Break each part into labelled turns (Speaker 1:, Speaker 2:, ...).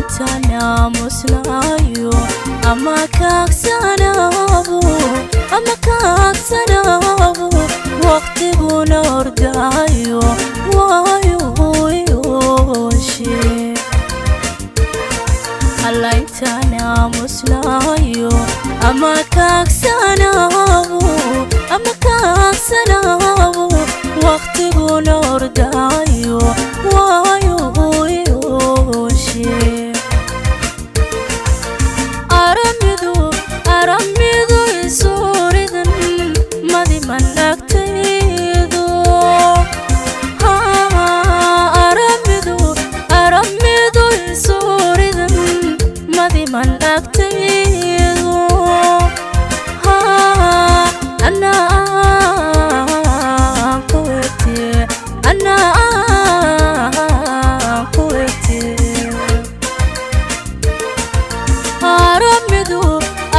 Speaker 1: inta musnayo ama kaagsanaabu waqtiguna ordaayo waayo hooyooshee alla inta musnayo ama kaagsanaabu waqtiguna ordaayo waayo hooyooshee aramidu isuridan madi managtaydo aramidu isuridan madi managtaydo ana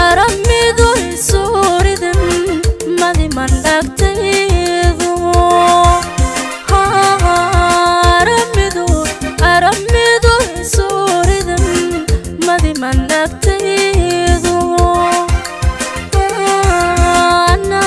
Speaker 1: aramidu isuridan madi managtaydo aramidu isuridan madi managtaydo ana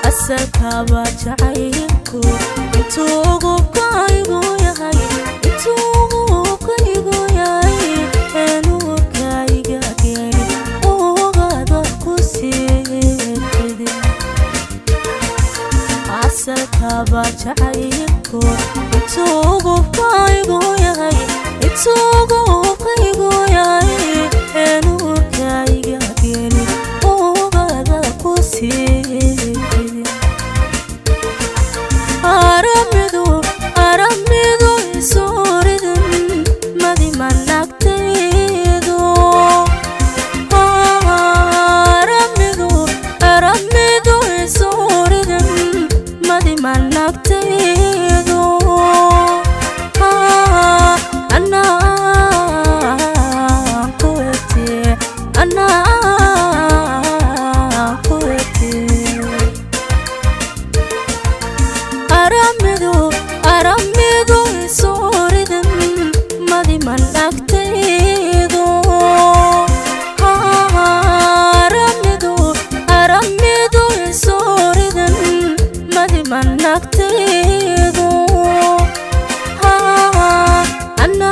Speaker 1: asakaba jacaylku intuu qaygu yahay eenukayga geli oogada ku seegade asakaba jacaylku intuu qaygu yahay eenukayga geli oogada ku seegade aramidu isuridan madi managtaydo aramidu isuridan madi managtaydo ana aramidu isuridan madi managtaydo aramidu isuridan madi managtaydo ana